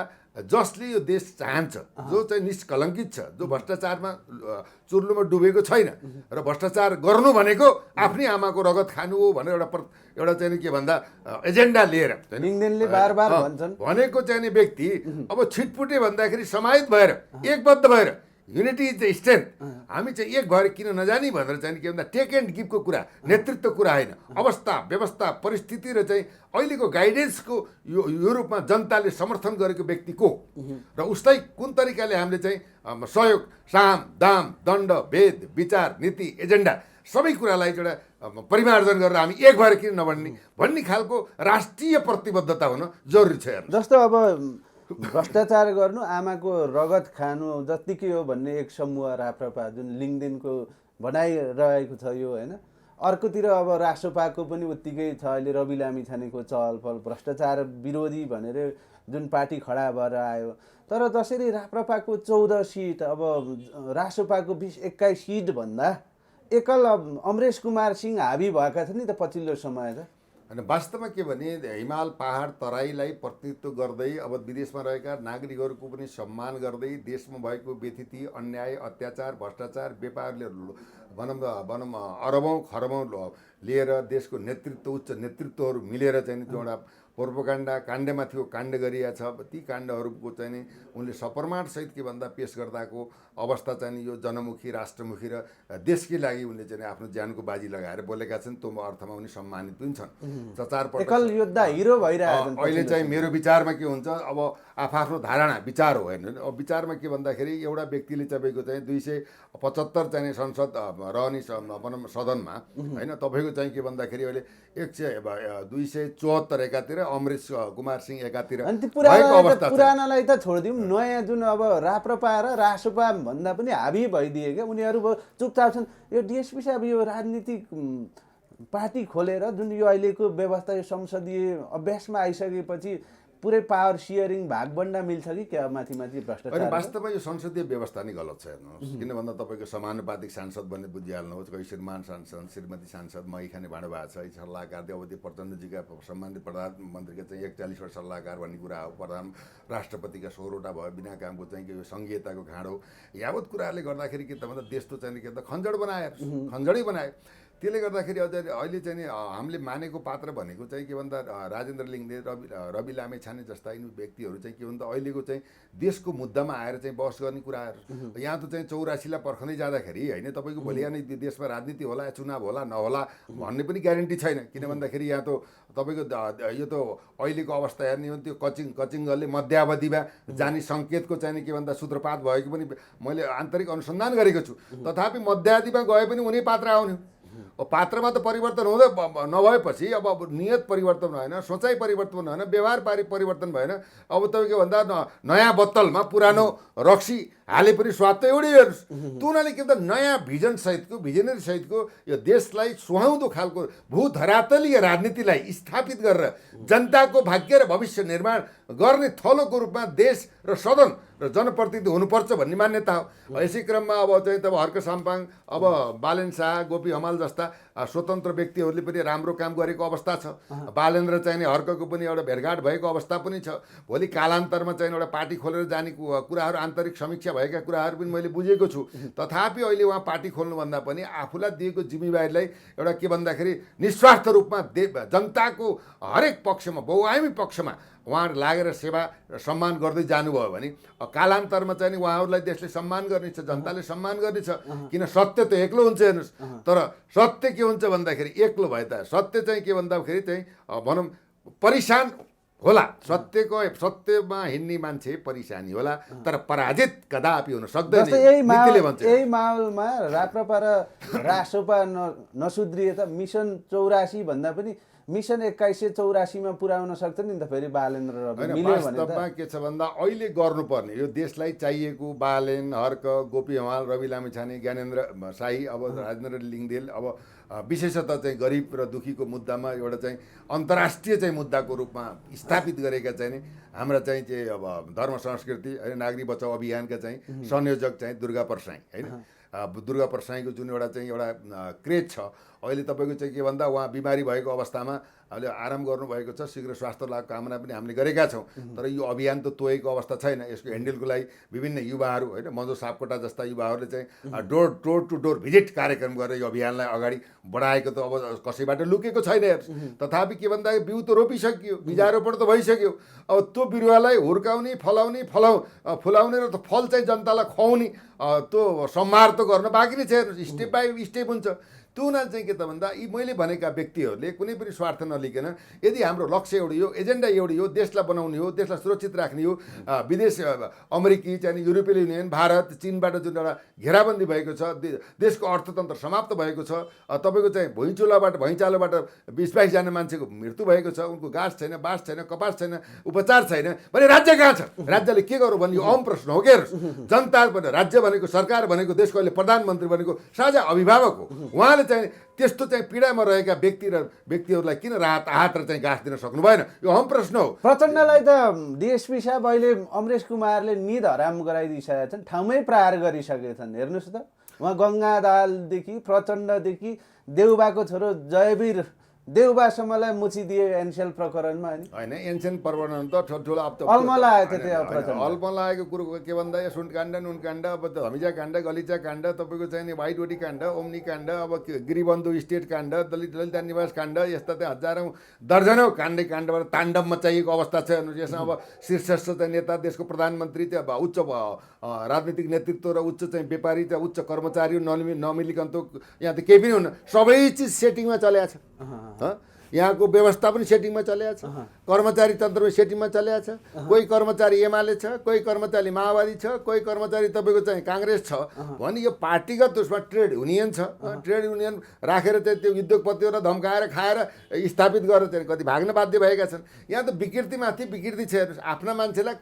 जसले यो देश चाहन्छ, जो चाहिँ निष्कलङ्कित छ, जो भ्रष्टाचारमा चुर्लुमा डुबेको छैन र भ्रष्टाचार गर्नु भनेको आफ्नै आमाको रगत खानु हो भनेर एउटा चाहिँ के भन्दा एजेन्डा लिएर बार भन्छन् भनेको चाहिँ व्यक्ति अब छिटपुटे भन्दाखेरि समाहित भएर एकबद्ध भएर युनिटी इज द स्ट्रेन्थ, हामी चाहिँ एक भएर किन नजाने भनेर चाहिँ के भन्दा टेक एन्ड गिभको कुरा, नेतृत्व कुरा होइन, अवस्था व्यवस्था परिस्थिति र चाहिँ अहिलेको गाइडेन्सको यो रूपमा जनताले समर्थन गरेको व्यक्ति को र उसलाई कुन तरिकाले हामीले चाहिँ सहयोग साम दाम दण्ड भेद विचार नीति एजेन्डा सबै कुरालाई एउटा परिमार्जन गरेर हामी एक भएर किन नबढ्ने भन्ने खालको राष्ट्रिय प्रतिबद्धता हुन जरुरी छ। जस्तो अब भ्रष्टाचार गर्नु आमाको रगत खानु जत्तिकै हो भन्ने एक समूह राप्रपा जुन लिङ्कदेनको भनाइरहेको छ यो होइन। अर्कोतिर अब रासोपाको पनि उत्तिकै छ अहिले रवि लामिछानेको चहलपहल, भ्रष्टाचार विरोधी भनेर जुन पार्टी खडा भएर आयो। तर जसरी राप्रपाको 14 सिट अब रासोपाको 21 सिट भन्दा एकल अमरेश कुमार सिंह हाबी भएका छन् नि त पछिल्लो समय त। अनि वास्तवमा के भने हिमाल पहाड तराईलाई प्रतिनिधित्व गर्दै अब विदेशमा रहेका नागरिकहरूको पनि सम्मान गर्दै देशमा भएको व्यथिति अन्याय अत्याचार भ्रष्टाचार व्यापारले भनौँ अरबौँ खरबौँ लिएर देशको नेतृत्व उच्च नेतृत्वहरू मिलेर चाहिँ त्यो एउटा प्रोपोगन्डा काण्डमा थियो काण्ड गरिया छ। ती काण्डहरूको चाहिँ उनले सप्रमाणसहित के भन्दा पेश गर्दाको अवस्था चाहिँ यो जनमुखी राष्ट्रमुखी र देशकै लागि उनले चाहिँ आफ्नो ज्यानको बाजी लगाएर बोलेका छन्। त्यो अर्थमा उनी सम्मानित पनि छन्। चचारपटक एकल योद्धा हिरो भइरहेछन्। अहिले चाहिँ मेरो विचारमा के हुन्छ, अब आफ्नो धारणा विचार हो होइन। अब विचारमा के भन्दाखेरि एउटा व्यक्तिले तपाईँको चाहिँ 275 चाहिँ संसद रहने भनौँ सदनमा होइन, तपाईँको चाहिँ के भन्दाखेरि अहिले 274 एकातिर, अमरेश कुमार सिंह एकातिर भएको अवस्था छ। पुरानालाई त छोडिदिउँ, नयाँ जुन अब राप्रपा र रासपा भन्दा पनि हाबी भइदिए क्या, उनीहरू चुपचाप छन्। यो डिएसपी साहब यो राजनीतिक पार्टी खोलेर जुन यो अहिलेको व्यवस्था यो संसदीय अभ्यासमा आइसकेपछि पुरै पावर सेयरिङ भागबन्डा मिल्छ कि क्या माथि माथि भ्रष्टाचार? वास्तवमा यो संसदीय व्यवस्था नै गलत छ हेर्नुहोस्। किन भन्दा तपाईँको समानुपातिक सांसद भन्ने बुझिहाल्नुहोस्। कोही श्रीमान सांसद, श्रीमती सांसद, मही खाने भाँडो भएको छ। सल्लाहकार अवधि प्रचण्डजीका सम्मानित प्रधानमन्त्रीका चाहिँ 41 वर्ष सल्लाहकार भन्ने कुरा हो। प्रधान राष्ट्रपतिका 16वटा भयो बिना कामको चाहिँ यो सङ्घीयताको घाँडो यावत कुराहरूले गर्दाखेरि के त भन्दा देश त चाहिँ के त खञ्जड बनायो, खञ्जडै बनायो। त्यसले गर्दाखेरि अझ अहिले चाहिँ नि हामीले मानेको पात्र भनेको चाहिँ के भन्दा राजेन्द्र लिङ्गदेन, रवि लामेछाने जस्ता यिनी व्यक्तिहरू चाहिँ के भन्दा अहिलेको चाहिँ देशको मुद्दामा आएर चाहिँ बहस गर्ने कुराहरू। यहाँ त चाहिँ 84लाई पर्खँदै जाँदाखेरि होइन, तपाईँको भोलि नै देशमा राजनीति होला, चुनाव होला नहोला भन्ने पनि ग्यारेन्टी छैन। किन भन्दाखेरि यहाँ त तपाईँको यो त अहिलेको अवस्था हेर्ने हो भने त्यो कचिङले मध्यावधिमा जाने सङ्केतको चाहिँ के भन्दा सूत्रपात भएको पनि मैले आन्तरिक अनुसन्धान गरेको छु। तथापि मध्यावधिमा गए पनि उनी पात्र आउने। पात्रमा त परिवर्तन हुँदै नभएपछि अब नियत परिवर्तन भएन, सोचाइ परिवर्तन भएन, व्यवहार परिवर्तन भएन। अब तपाईँको भन्दा नयाँ बोतलमा पुरानो रक्सी हाले पनि स्वाद त एउटै हेर्नुहोस्। त्यो हुनाले के भन्दा नयाँ भिजनरी सहितको यो देशलाई सुहाउँदो खालको भूधरातलीय राजनीतिलाई स्थापित गरेर जनताको भाग्य र भविष्य निर्माण गर्ने थलोको रूपमा देश र सदन र जनप्रतिनिधि हुनुपर्छ भन्ने मान्यता हो। यसै क्रममा अब चाहिँ तब हर्क साम्पाङ, अब बालेन शाह, गोपी हमाल जस्ता स्वतन्त्र व्यक्तिहरूले पनि राम्रो काम गरेको अवस्था छ। बालेन्द्र चाहिँ हर्कको पनि एउटा भेटघाट भएको अवस्था पनि छ। भोलि कालान्तरमा चाहिँ एउटा पार्टी खोलेर जाने कुराहरू, आन्तरिक समीक्षा भएका कुराहरू पनि मैले बुझेको छु। तथापि अहिले उहाँ पार्टी खोल्नुभन्दा पनि आफूलाई दिएको जिम्मेवारीलाई एउटा के भन्दाखेरि निस्वार्थ रूपमा जनताको हरेक पक्षमा, बहुआयामी पक्षमा उहाँहरू लागेर सेवा र सम्मान गर्दै जानुभयो भने कालान्तरमा चाहिँ उहाँहरूलाई देशले सम्मान गर्नेछ, जनताले सम्मान गर्नेछ। किन सत्य त एक्लो हुन्छ हेर्नुहोस्। तर सत्य के हुन्छ भन्दाखेरि एक्लो भए त सत्य चाहिँ के भन्दाखेरि चाहिँ भनौँ परिशान होला। सत्यमा हिँड्ने मान्छे परिसानी होला, तर पराजित कदापि हुन सक्दैन। यही माहौलमा राप्रपा र रासोपा नसुध्रिए त मिसन 84 भन्दा पनि मिसन 2184 मा पुर्याउन सक्छ नि त फेरि बालेन्द्र र मिल्यो भने त। वास्तवमा के छ भन्दा अहिले गर्नुपर्ने यो देशलाई चाहिएको बालेन, हर्क, गोपी हमाल, रवि लामेछाने, ज्ञानेन्द्र शाही, अब राजेन्द्र लिङ्गदेन, अब विशेषतः चाहिँ गरिब र दुखीको मुद्दामा एउटा चाहिँ अन्तर्राष्ट्रिय चाहिँ मुद्दाको रूपमा स्थापित गरेका चाहिँ हाम्रा चाहिँ अब धर्म संस्कृति होइन नागरिक बचाउ अभियानका चाहिँ संयोजक चाहिँ दुर्गा परसाई होइन। दुर्गा परसाईको जुन एउटा क्रेज छ अहिले तपाईँको चाहिँ के भन्दा उहाँ बिमारी भएको अवस्थामा अहिले आराम गर्नुभएको छ। शीघ्र स्वास्थ्य लाभ कामना पनि हामीले गरेका छौँ। तर यो अभियान त तोएको अवस्था छैन। यसको ह्यान्डलको लागि विभिन्न युवाहरू होइन, मधु सापकोटा जस्ता युवाहरूले चाहिँ डोर टु डोर भिजिट कार्यक्रम गरेर यो अभियानलाई अगाडि बढाएको त अब कसैबाट लुकेको छैन। तथापि के भन्दा बिउ त रोपिसक्यो, बिजारोपण त भइसक्यो। अब त्यो बिरुवालाई हुर्काउने, फुलाउने र फल चाहिँ जनतालाई खुवाउने त्यो सम्हार त गर्न बाँकी नै छ। स्टेप बाई स्टेप हुन्छ। त्यो हुनाले चाहिँ के त भन्दा यी मैले भनेका व्यक्तिहरूले कुनै पनि स्वार्थ नलिकन यदि हाम्रो लक्ष्य एउटै हो, एजेन्डा एउटै हो, देशलाई बनाउने हो, देशलाई सुरक्षित राख्ने हो, विदेश अमेरिकी चाहिँ युरोपियन युनियन, भारत, चीनबाट जुन एउटा घेराबन्दी भएको छ, देशको अर्थतन्त्र समाप्त भएको छ, तपाईँको चाहिँ भुइँचालोबाट 20-22 जना मान्छेको मृत्यु भएको छ, उनको गाँस छैन, बाँस छैन, कपास छैन, उपचार छैन भने राज्य कहाँ छ? राज्यले के गर्यो भन्ने यो अहम प्रश्न हो। के जनता भने राज्य भनेको, सरकार भनेको, देशको अहिले प्रधानमन्त्री भनेको साझा अभिभावक हो। उहाँले चाहिँ त्यस्तो चाहिँ पीडामा रहेका व्यक्तिहरूलाई किन हात र चाहिँ गाँस दिन सक्नु भएन? यो अहम प्रश्न हो। प्रचण्डलाई त डिएसपी साहब अहिले अमरेश कुमारले निद हराम गराइदिइसकेका छन्, ठाउँमै प्रहार गरिसकेका छन्। हेर्नुहोस् त, उहाँ गङ्गादालदेखि प्रचण्डदेखि देउबाको छोरो जयवीर देउबासम्मलाई मुचिदिए एनसेल प्रकरणमा होइन होइन एनसेन प्रवर्णन त ठुलो अब त अलमल आयो त्यो त्यो प्रचण्ड। अलमल आएको कुरो के भन्दा यो सुनकाण्ड नुनकाण्ड अब त हमिजा काण्ड गलिचा काण्ड तपाईँको चाहिँ नि वाइटवटी काण्ड ओम्नी काण्ड अब गिरिबन्धु स्टेट काण्ड दलित निवास काण्ड यस्ता चाहिँ हजारौँ दर्जनौँ काण्डबाट ताण्डव मचाइएको अवस्था छ। यसमा अब शीर्षस्थ चाहिँ नेता देशको प्रधानमन्त्री चाहिँ अब उच्च राजनीतिक नेतृत्व र उच्च चाहिँ व्यापारी चाहिँ उच्च कर्मचारी नमिलिकन त यहाँ त केही पनि हुन्न, सबै चिज सेटिङमा चलेको छ। यहाँको व्यवस्था पनि सेटिङमा चलेको छ, कर्मचारी तन्त्रमा सेटिङमा चलेको छ। कोही कर्मचारी एमाले छ, कोही कर्मचारी माओवादी छ, कोही कर्मचारी तपाईँको चाहिँ काङ्ग्रेस छ भने यो पार्टीगत उसमा ट्रेड युनियन छ। ट्रेड युनियन राखेर चाहिँ त्यो उद्योगपतिहरूलाई धम्काएर खाएर स्थापित गरेर चाहिँ कति भाग्न बाध्य भएका छन्। यहाँ त विकृतिमाथि विकृति छ। हेर्नुहोस्, आफ्ना मान्छेलाई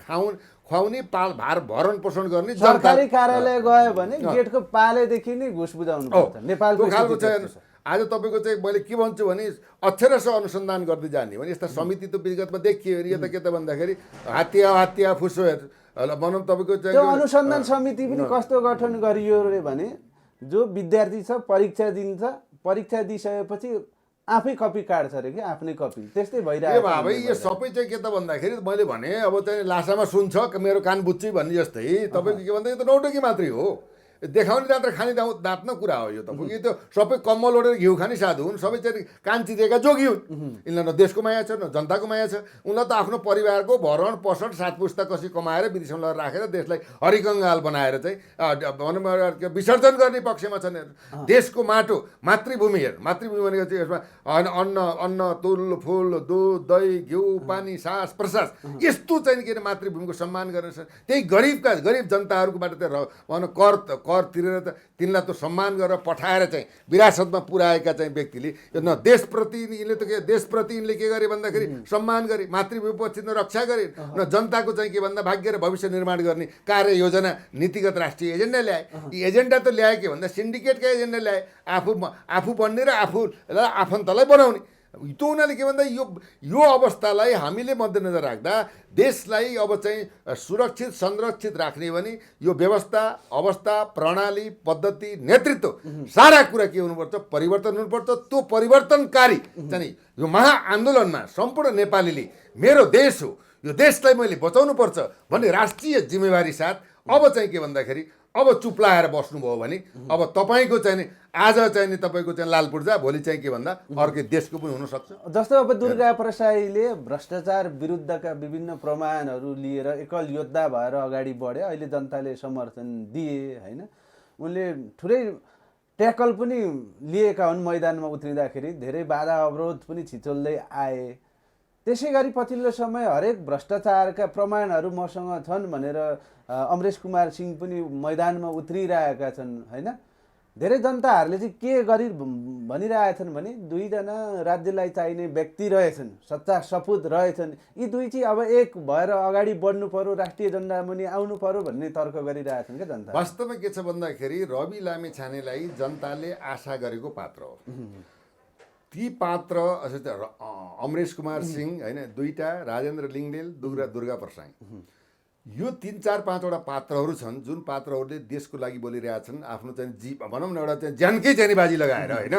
खुवाउने भार भरण पोषण गर्ने सरकारी कार्यालय गयो भने गेटको पालेदेखि नै घुस बुझाउनु पर्छ। नेपालको खालको छ। हेर्नुहोस्, आज तपाईँको चाहिँ मैले के भन्छु भने अक्षरशः अनुसन्धान गर्दै जाने भने यस्ता समिति त विगतमा देखियो। यो त के त भन्दाखेरि हात्या फुसो भनौँ तपाईँको त्यो अनुसन्धान समिति पनि कस्तो गठन गरियो रे भने जो विद्यार्थी छ परीक्षा दिन्छ, परीक्षा दिइसकेपछि आफै कपी काट्छ अरे कि आफ्नै कपी त्यस्तै भइरहेको छ। भाइ यो सबै चाहिँ के त भन्दाखेरि मैले भने अब चाहिँ लासामा सुन्छ मेरो कान बुझ्छु भन्ने जस्तै तपाईँको के भन्दा यो त नौटकी मात्रै हो। देखाउने दाँत र खाने दाँत न कुरा हो यो तपाईँको। यो त सबै कम्मल ओढेर घिउ खाने साधु हुन्, सबै चाहिँ कान चितेका जोगी हुन्। यिनीलाई न देशको माया छ न जनताको माया छ। उनीलाई त आफ्नो परिवारको भरण पोषण सात पुस्ता कसरी कमाएर विदेशमा लगेर राखेर देशलाई हरिकङ्गाल बनाएर चाहिँ भनौँ विसर्जन गर्ने पक्षमा छन्। देशको माटो मातृभूमि हेर, मातृभूमि भनेको चाहिँ यसमा अन्न तुल फुल दुध दही घिउ पानी सास प्रसाद यस्तो चाहिँ के अरे मातृभूमिको सम्मान गरेर त्यही गरिब जनताहरूकोबाट चाहिँ भनौँ कर तिरेर त तिनलाई त सम्मान गरेर पठाएर चाहिँ विरासतमा पुर्याएका चाहिँ व्यक्तिले न देशप्रति यिनले त के देशप्रति यिनले के गरे भन्दाखेरि सम्मान गरे, मातृभूमिपछि रक्षा गरे, न जनताको चाहिँ के भन्दा भाग्य र भविष्य निर्माण गर्ने कार्य योजना नीतिगत राष्ट्रिय एजेन्डा ल्याए। यी एजेन्डा त ल्याए के भन्दा सिन्डिकेटका एजेन्डा ल्याए, आफू बन्ने र आफन्तलाई बनाउने। त्यो हुनाले के भन्दा यो अवस्थालाई हामीले मध्यनजर राख्दा देशलाई अब चाहिँ सुरक्षित संरक्षित राख्ने भने यो व्यवस्था अवस्था प्रणाली पद्धति नेतृत्व सारा कुरा के हुनुपर्छ, परिवर्तन हुनुपर्छ। त्यो परिवर्तनकारी चाहिँ यो महाआन्दोलनमा सम्पूर्ण नेपालीले मेरो देश हो, यो देशलाई मैले बचाउनुपर्छ भन्ने राष्ट्रिय जिम्मेवारी साथ अब चाहिँ के भन्दाखेरि अब चुप लाएर बस्नुभयो भने अब तपाईँको चाहिँ नि आज चाहिँ नि तपाईँको चाहिँ लाल पूर्जा भोलि चाहिँ के भन्दा अर्कै देशको पनि हुनसक्छ। जस्तो अब दुर्गा प्रसाईले भ्रष्टाचार विरुद्धका विभिन्न प्रमाणहरू लिएर एकल योद्धा भएर अगाडि बढे, अहिले जनताले समर्थन दिए होइन। उनले ठुलै ट्याकल पनि लिएका हुन्, मैदानमा उत्रिँदाखेरि धेरै बाधा अवरोध पनि छिचोल्दै आए। त्यसै गरी पछिल्लो समय हरेक भ्रष्टाचारका प्रमाणहरू मसँग छन् भनेर अमरेश कुमार सिंह पनि मैदानमा उत्रिरहेका छन् होइन। धेरै जनताहरूले चाहिँ के गरी भनिरहेछन् भने दुईजना राज्यलाई चाहिने व्यक्ति रहेछन्, सच्चा सपुत रहेछन्, यी दुई चाहिँ अब एक भएर अगाडि बढ्नु पर्यो, राष्ट्रिय एजेन्डा मुनि आउनु पर्यो भन्ने तर्क गरिरहेछन् क्या जनता। वास्तवमा के छ भन्दाखेरि रवि लामिछानेलाई जनताले आशा गरेको पात्र हो। ती पात्र अमरेश कुमार सिंह होइन, दुईटा राजेन्द्र लिङ्गदेल, दुर्गा प्रसाई, यो 3-4-5वटा पात्रहरू छन् जुन पात्रहरूले देशको लागि बोलिरहेछन्। आफ्नो चाहिँ भनौँ न एउटा चाहिँ ज्यानकै चाहिँ बाजी लगाएर होइन।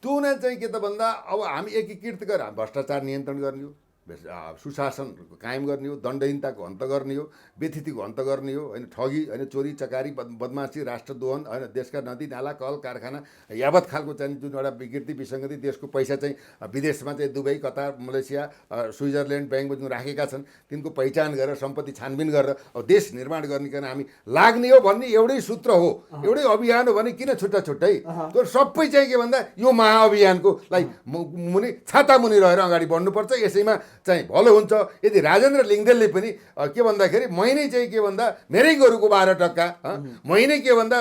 त्यो नै चाहिँ के त भन्दा अब हामी एकीकृत गरेर भ्रष्टाचार नियन्त्रण गर्ने हो, सुशासन कायम गर्ने हो, दण्डहीनताको अन्त गर्ने हो, व्यथितिको अन्त गर्ने हो होइन, ठगी होइन, चोरी चकारी बदमासी राष्ट्रद्रोहन होइन, देशका नदी नाला कल कारखाना यावत खालको चाहिँ जुन एउटा विकृति विसङ्गति देशको पैसा चाहिँ विदेशमा चाहिँ दुबई कतार मलेसिया स्विजरल्यान्ड ब्याङ्कमा जुन राखेका छन् तिनको पहिचान गरेर सम्पत्ति छानबिन गरेर अब देश निर्माण गर्ने कारण हामी लाग्ने हो भन्ने एउटै सूत्र हो, एउटै अभियान हो भने किन छुट्टा छुट्टै त्यो सबै चाहिँ के भन्दा यो महाअभियानको लागि मुनि छाता मुनि रहेर अगाडि बढ्नुपर्छ। यसैमा चाहिँ भलो हुन्छ। यदि राजेन्द्र लिङ्गदेलले पनि के भन्दाखेरि महिनै चाहिँ के भन्दा मेरै गोरुको 12 टक्का महिनै के भन्दा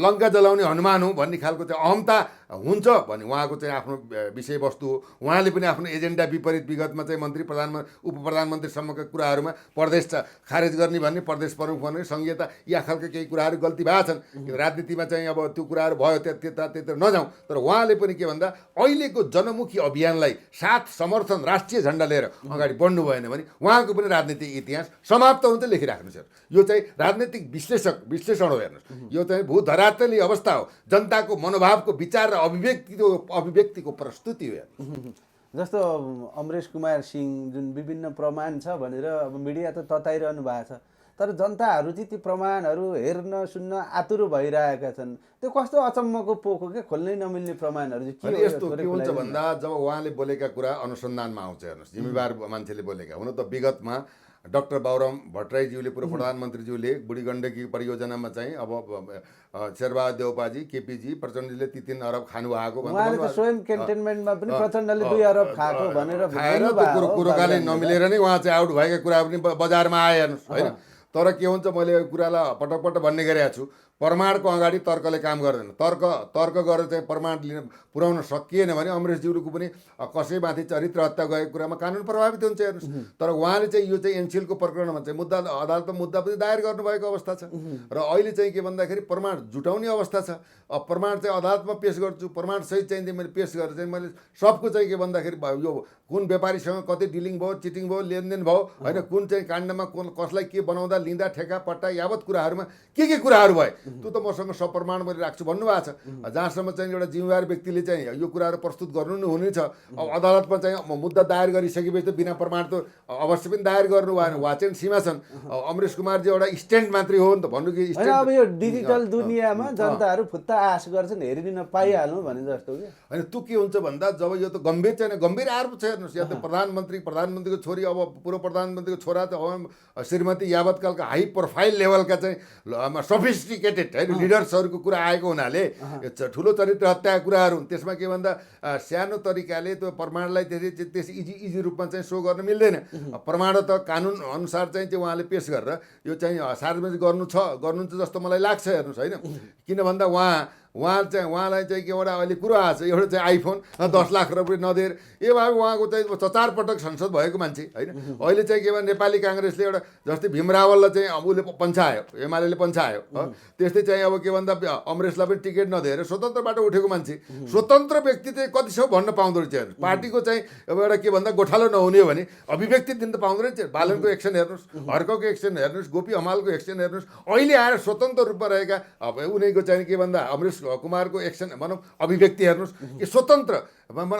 लङ्का जलाउने हनुमान हो भन्ने खालको चाहिँ अहमता हुन्छ भने उहाँको चाहिँ आफ्नो विषयवस्तु हो। उहाँले पनि आफ्नो एजेन्डा विपरीत विगतमा चाहिँ मन्त्री उप प्रधानमन्त्रीसम्मका कुराहरूमा प्रदेश खारेज गर्ने भन्ने प्रदेश प्रमुख भन्ने संहिता या खालका केही कुराहरू गल्ती भएका छन्। राजनीतिमा चाहिँ अब त्यो कुराहरू भयो त्यता नजाउँ, तर उहाँले पनि के भन्दा अहिलेको जनमुखी अभियानलाई साथ समर्थन राष्ट्रिय झन्डा लिएर भएर अगाडि बढ्नु भएन भने उहाँको पनि राजनीतिक इतिहास समाप्त हुन्छ, लेखिराख्नुहोस् हेर्नु। यो चाहिँ राजनीतिक विश्लेषण हो हेर्नुहोस्। यो चाहिँ भूधरातली अवस्था हो, जनताको मनोभावको विचार र अभिव्यक्तिको प्रस्तुति हो। जस्तो अमरेश कुमार सिंह जुन विभिन्न प्रमाण छ भनेर अब मिडिया त तताइरहनु भएको छ, तर जनताहरू चाहिँ ती प्रमाणहरू हेर्न सुन्न आतुर भइरहेका छन्। त्यो कस्तो अचम्मको पोख हो क्या, खोल्नै नमिल्ने प्रमाणहरू चाहिँ के यस्तो के हुन्छ भन्दा जब उहाँले बोलेका कुरा अनुसन्धानमा आउँछ हेर्नुहोस्, जिम्मेवार मान्छेले बोलेका। हुन त विगतमा डाक्टर बाबुराम भट्टराईज्यूले पूर्व प्रधानमन्त्रीज्यूले बुढी गण्डकी परियोजनामा चाहिँ अब शेरबहादुर देउपाजी, केपीजी, प्रचण्डले ती 3 अरब खानुभएको उहाँले त स्वयं क्यान्टनमेन्टमा पनि प्रचण्डले 2 अरब खाएको भनेर खाएर त्यो कुरोकाले नमिलेर नै उहाँ चाहिँ आउट भएका कुरा पनि बजारमा आए हेर्नुहोस् होइन। तर के हुन्छ, मैले यो कुरालाई पटक पटक भन्ने गरेको छु, प्रमाणको अगाडि तर्कले काम गर्दैन। तर्क गरेर चाहिँ प्रमाण पुर्याउन सकिएन भने अमरेशज्यूको पनि कसैमाथि चरित्र हत्या गएको कुरामा कानुन प्रभावित हुन्छ हेर्नुहोस्। तर उहाँले चाहिँ यो चाहिँ एनसिएलको प्रकरणमा चाहिँ अदालतमा मुद्दा पनि दायर गर्नुभएको अवस्था छ। र अहिले चाहिँ के भन्दाखेरि प्रमाण जुटाउने अवस्था छ। प्रमाण चाहिँ अदालतमा पेश गर्छु, प्रमाण सहित चाहिँ मैले पेश गरेर चाहिँ मैले सबको चाहिँ के भन्दाखेरि यो कुन व्यापारीसँग कति डिलिङ भयो, चिटिङ भयो, लेनदेन भयो होइन, कुन चाहिँ काण्डमा कसलाई के बनाउँदा लिँदा ठेक्का पट्टा यावत कुराहरूमा के कुराहरू भए त्यो त मसँग सप्रमाण मैले राख्छु भन्नुभएको छ। जहाँसम्म चाहिँ एउटा जिम्मेवार व्यक्तिले चाहिँ यो कुराहरू प्रस्तुत गर्नु नै हुनेछ। अब अदालतमा चाहिँ मुद्दा दायर गरिसकेपछि त बिना प्रमाण त अवश्य पनि दायर गर्नु भएन। वहाँ चाहिँ सीमा छन्। अमरेश कुमारजी एउटा स्ट्यान्ड मात्रै हो नि त, भन्नु कि अब यो डिजिटल दुनियाँमा जनताहरू फुत्ता आश गर्छन्, हेरिदिन पाइहाल्नु भने जस्तो कि होइन। त्यो के हुन्छ भन्दा जब यो त गम्भीर आरोप छ हेर्नुहोस्। या त प्रधानमन्त्रीको छोरी, अब पूर्व प्रधानमन्त्रीको छोरा त श्रीमती यावतकालका हाई प्रोफाइल लेभलका चाहिँ सफिस्टिकेटेड होइन लिडर्सहरूको कुरा आएको हुनाले ठुलो चरित्र हत्याका कुराहरू हुन्। त्यसमा के भन्दा सानो तरिकाले त्यो प्रमाणलाई त्यस इजी रूपमा चाहिँ सो गर्न मिल्दैन। प्रमाण त कानुन अनुसार चाहिँ त्यो उहाँले पेश गरेर यो चाहिँ सार्वजनिक गर्नुहुन्छ जस्तो मलाई लाग्छ हेर्नुहोस् होइन। किन भन्दा उहाँलाई चाहिँ एउटा अहिले कुरो आएको छ, एउटा चाहिँ आइफोन 10 लाख रुपियाँ नदिएर ए भए उहाँको चाहिँ 4 पटक संसद भएको मान्छे होइन। अहिले चाहिँ के भने नेपाली काङ्ग्रेसले एउटा जस्तै भीम रावललाई चाहिँ उसले पन्छायो, एमाले पन्छायो, त्यस्तै चाहिँ अब के भन्दा अमरेशलाई पनि टिकट नदिएर स्वतन्त्रबाट उठेको मान्छे। स्वतन्त्र व्यक्ति चाहिँ कति छ भन्न पाउँदो रहेछ। पार्टीको चाहिँ अब एउटा के भन्दा गोठालो नहुने हो भने अभिव्यक्ति दिन त पाउँदो रहेछ। बालनको एक्सन हेर्नुहोस्, हर्कको एक्सन हेर्नुहोस्, गोपी हमालको एक्सन हेर्नुहोस्। अहिले आएर स्वतन्त्र रूपमा रहेका अब उनीको चाहिँ के भन्दा अमरेश कुमारको एक्सन भनौँ अभिव्यक्ति हेर्नुहोस् कि स्वतन्त्र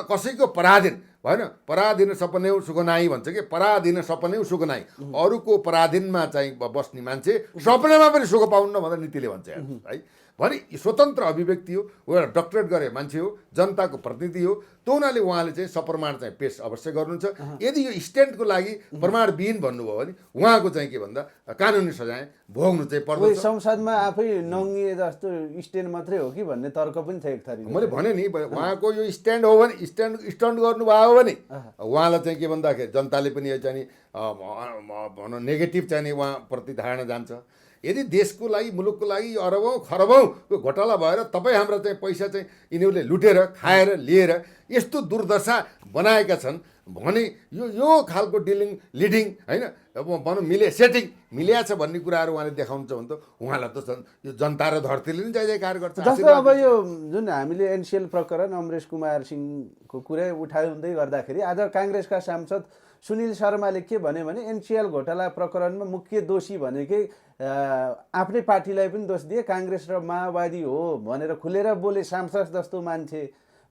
कसैको पराधीन भएन। पराधीन सपनै सुख नाई भन्छ कि, पराधीन सपनै सुख नाई। अरूको पराधीनमा चाहिँ बस्ने मान्छे सपनामा पनि सुख पाउन्न भनेर नीतिले भन्छ है। भने स्वतन्त्र अभिव्यक्ति हो, एउटा डक्टरेट गरे मान्छे हो, जनताको प्रतिनिधि हो। त्यो हुनाले उहाँले चाहिँ सप्रमाण चाहिँ पेश अवश्य गर्नुहुन्छ। यदि यो स्ट्यान्डको लागि प्रमाणविहीन भन्नुभयो भने उहाँको चाहिँ के भन्दा कानुनी सजाय भोग्नु चाहिँ पर्छ। संसदमा आफै नङ्गिए जस्तो स्ट्यान्ड मात्रै हो कि भन्ने तर्क पनि छ एक थरी। मैले भने नि उहाँको यो स्ट्यान्ड हो भने स्ट्यान्ड गर्नुभयो भने उहाँलाई चाहिँ के भन्दाखेरि जनताले पनि यो चाहिँ भनौँ नेगेटिभ चाहिँ उहाँप्रति धारणा जान्छ। यदि देशको लागि मुलुकको लागि अरबौँ खरबौँको घोटाला भएर तपाईँ हाम्रा चाहिँ पैसा चाहिँ यिनीहरूले लुटेर खाएर लिएर यस्तो दुर्दशा बनाएका छन् भने यो खालको लिडिङ होइन अब भनौँ सेटिङ मिल्या छ भन्ने कुराहरू उहाँले देखाउनुहुन्छ भने त उहाँलाई त यो जनता र धरतीले नै जय जयकार गर्छ। जस्तो अब यो जुन हामीले एनसिएल प्रकरण अमरेश कुमार सिंहको कुरै उठाउँदै गर्दाखेरि आज काङ्ग्रेसका सांसद सुनिल शर्माले के भन्यो भने एनसिएल घोटाला प्रकरणमा मुख्य दोषी भनेकै आफ्नै पार्टीलाई पनि दोष दिए, काङ्ग्रेस र माओवादी हो भनेर खुलेर बोले सांसद जस्तो मान्छे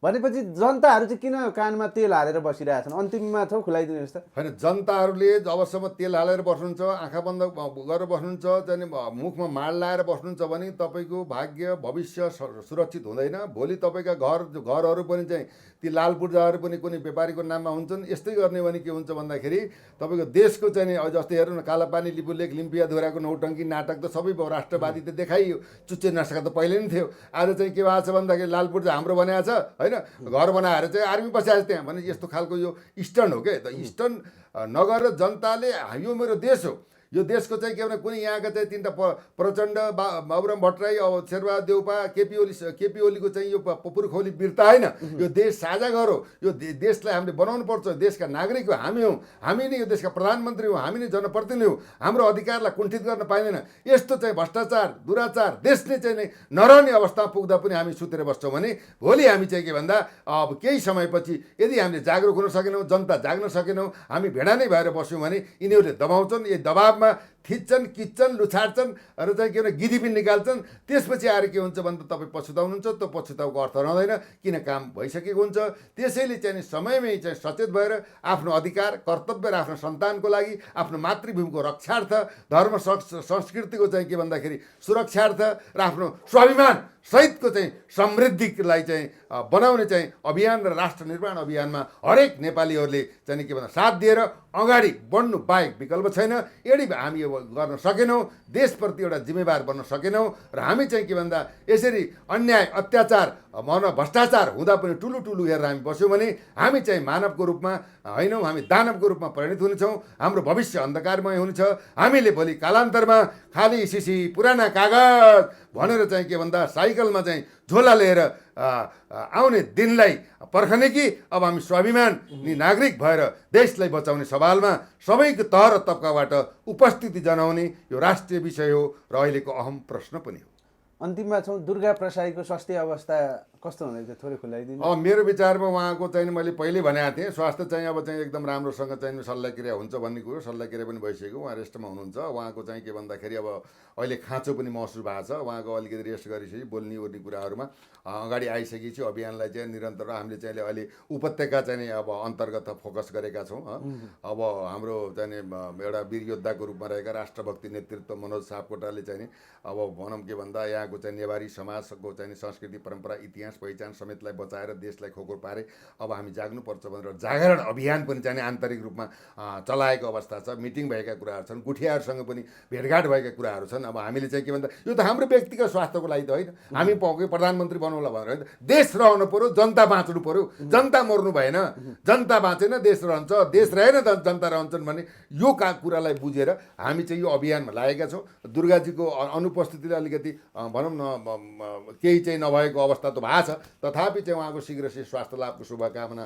भनेपछि जनताहरू चाहिँ किन कानमा तेल हालेर बसिरहेछन्? अन्तिममा थो खुलाइदिनुहोस् त। होइन, जनताहरूले जबसम्म तेल हालेर बस्नुहुन्छ, आँखा बन्द गरेर बस्नुहुन्छ, चाहिँ मुखमा माड लाएर बस्नुहुन्छ भने तपाईँको भाग्य भविष्य सुरक्षित हुँदैन। भोलि तपाईँका घरहरू पनि चाहिँ ती लाल पूर्जाहरू पनि कुनै व्यापारीको नाममा हुन्छन्। यस्तै गर्ने भने के हुन्छ भन्दाखेरि तपाईँको देशको चाहिँ जस्तै हेर्नु न, कालापानी लिपुलेक लिम्पियाधुराको नौटङ्की नाटक त सबै भयो, राष्ट्रवादी त देखाइयो, चुच्चे नसका त पहिले नै थियो। आज चाहिँ के भएको छ भन्दाखेरि लाल पूर्जा हाम्रो बनाएको छ होइन, घर बनाएर चाहिँ आर्मी बसिरहेको छ त्यहाँ भने यस्तो खालको यो स्टन्ट हो क्या। त स्टन्ट नगरेर जनताले यो मेरो देश हो, यो देशको चाहिँ के भने कुनै यहाँका चाहिँ तिनवटा प्रचण्ड बाबुराम भट्टराई अब शेरबहादुर देउपा केपी ओलीको चाहिँ यो पुर्खौली वीरता होइन, यो देश साझा घर हो। यो देशलाई हामीले बनाउनु पर्छ। देशका नागरिक हो हामी हौँ, हामी नै यो देशका प्रधानमन्त्री हौँ, हामी नै जनप्रतिनिधि हौँ। हाम्रो अधिकारलाई कुण्ठित गर्न पाइँदैन। यस्तो चाहिँ भ्रष्टाचार दुराचार देश नै चाहिँ नै नरहने अवस्थामा पुग्दा पनि हामी सुतेर बस्छौँ भने भोलि हामी चाहिँ के भन्दा अब केही समयपछि यदि हामीले जागरुक हुन सकेनौँ, जनता जाग्न सकेनौँ, हामी भेडा नै भएर बस्यौँ भने यिनीहरूले दबाउँछन्। यो दबावमा थिच्छन्, किच्छन्, लुछार्छन् र चाहिँ के भने गिरी पनि निकाल्छन्। त्यसपछि आएर के हुन्छ भने त तपाईँ पछुताउनुहुन्छ। त्यो पछुताउको अर्थ रहँदैन, किन काम भइसकेको हुन्छ। त्यसैले चाहिँ समयमै चाहिँ सचेत भएर आफ्नो अधिकार कर्तव्य र आफ्नो सन्तानको लागि, आफ्नो मातृभूमिको रक्षार्थ, धर्म संस्कृतिको चाहिँ के भन्दाखेरि सुरक्षार्थ र आफ्नो स्वाभिमान सहितको चाहिँ समृद्धिलाई चाहिँ बनाउने चाहिँ अभियान र राष्ट्र निर्माण अभियानमा हरेक नेपालीहरूले चाहिँ के भन्दा साथ दिएर अगाडि बढ्नु बाहेक विकल्प छैन। यदि हामी यो गर्न सकेनौँ, देशप्रति एउटा जिम्मेवार बन्न सकेनौँ र हामी चाहिँ के भन्दा यसरी अन्याय अत्याचार भ्रष्टाचार हुँदा पनि ठुलो हेरेर हामी बस्यौँ भने हामी चाहिँ मानवको रूपमा होइनौँ, हामी दानवको रूपमा परिणत हुनेछौँ। हाम्रो भविष्य अन्धकारमय हुनेछ। हामीले भोलि कालान्तरमा खाली सिसी पुराना कागज भनेर चाहिँ के भन्दा साइकलमा चाहिँ झोला लिएर आउने दिनलाई पर्खने कि अब हामी स्वाभिमानी नागरिक भएर देशलाई बचाउने सवालमा सबैको तह र तब्काबाट उपस्थिति जनाउने यो राष्ट्रिय विषय हो र अहिलेको अहम प्रश्न पनि हो। अन्तिममा छौँ, दुर्गा प्रसाईको स्वास्थ्य अवस्था कस्तो हुँदैछ थोरै खुलाइदिनु। मेरो विचारमा उहाँको चाहिँ मैले पहिले भनेको थिएँ, स्वास्थ्य चाहिँ अब चाहिँ एकदम राम्रोसँग चाहिँ शल्यक्रिया हुन्छ भन्ने कुरो शल्यक्रिया पनि भइसक्यो। उहाँ रेस्टमा हुनुहुन्छ। उहाँको चाहिँ के भन्दाखेरि अब अहिले खाँचो पनि महसुस भएको छ। उहाँको अलिकति रेस्ट गरिसकेपछि बोल्ने ओर्ने कुराहरूमा अगाडि आइसकेपछि अभियानलाई चाहिँ निरन्तर हामीले चाहिँ अहिले उपत्यका चाहिँ अब अन्तर्गत फोकस गरेका छौँ। अब हाम्रो चाहिँ एउटा वीर योद्धाको रूपमा रहेका राष्ट्रभक्ति नेतृत्व मनोज सापकोटाले चाहिँ अब भनौँ के भन्दा यहाँको चाहिँ नेवारी समाजको चाहिँ संस्कृति परम्परा इतिहास पहिचान समेतलाई बचाएर देशलाई खोखो पारे अब हामी जाग्नुपर्छ भनेर जागरण अभियान पनि चाहिँ आन्तरिक रूपमा चलाएको अवस्था छ। मिटिङ भएका कुराहरू छन्, गुठियाहरूसँग पनि भेटघाट भएका कुराहरू छन्। अब हामीले चाहिँ के भन्दा यो त हाम्रो व्यक्तिगत स्वास्थ्यको लागि त होइन, हामी पाउँकै प्रधानमन्त्री बनाउला भनेर होइन। देश रहनु पर्यो, जनता बाँच्नु पर्यो। जनता मर्नु भएन, जनता बाँचेन देश रहन्छ, देश रहेन जनता रहन्छन् भने यो कुरालाई बुझेर हामी चाहिँ यो अभियानमा लागेका छौँ। दुर्गाजीको अनुपस्थितिले अलिकति भनौँ न केही चाहिँ नभएको अवस्था त भएको छ, तथापि चाहिँ उहाँको शीघ्र स्वास्थ्य लाभको शुभकामना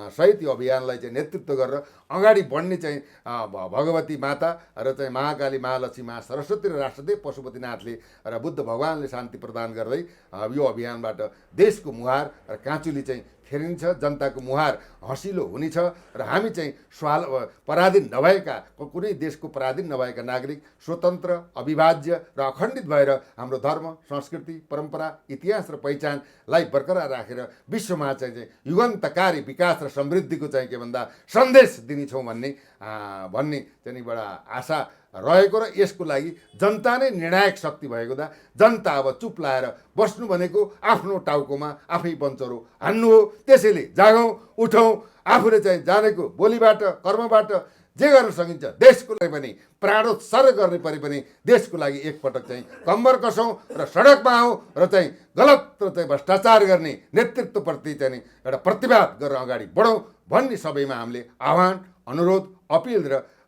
सहित यो अभियानलाई चाहिँ नेतृत्व गरेर अगाडि बढ्ने चाहिँ भगवती माता र चाहिँ महाकाली महालक्ष्मी महा सरस्वती र राष्ट्रदेव पशुपतिनाथले र बुद्ध भगवानले शान्ति प्रदान गर्दै यो अभियानबाट देशको मुहार र काँचुली चाहिँ फेरिन्छ, जनताको मुहार हँसिलो हुनेछ र हामी चाहिँ पराधीन नभएका कुनै देशको पराधीन नभएका नागरिक स्वतन्त्र अविभाज्य र अखण्डित भएर हाम्रो धर्म संस्कृति परम्परा इतिहास र पहिचानलाई बरकरार राखेर विश्वमा चाहिँ युगान्तकारी विकास र समृद्धिको चाहिँ के भन्दा सन्देश दिनेछौँ भन्ने चाहिँ बडा आशा रहेको र यसको लागि जनता नै निर्णायक शक्ति भएको हुँदा जनता अब चुप लाएर बस्नु भनेको आफ्नो टाउकोमा आफै बन्चरो हान्नु हो। त्यसैले जागौँ, उठौँ, आफूले चाहिँ जानेको बोलीबाट कर्मबाट जे गर्न सकिन्छ देशको लागि पनि प्राणोत्सर्ग गर्ने परे पनि देशको लागि एकपटक चाहिँ कम्बर कसौँ र सडकमा आउँ र चाहिँ गलत र चाहिँ भ्रष्टाचार गर्ने नेतृत्वप्रति चाहिँ एउटा प्रतिवाद गरेर अगाडि बढौँ भन्ने सबैमा हामीले आह्वान अनुरोध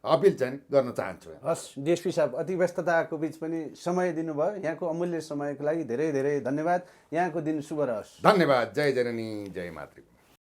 अपिल चाहिँ गर्न चाहन्छु। हस् डिएसपी साहब, अति व्यस्तताको बिच पनि समय दिनुभयो। यहाँको अमूल्य समयको लागि धेरै धेरै धन्यवाद। यहाँको दिन शुभ रहोस्। धन्यवाद। जय जननी जय मातृ।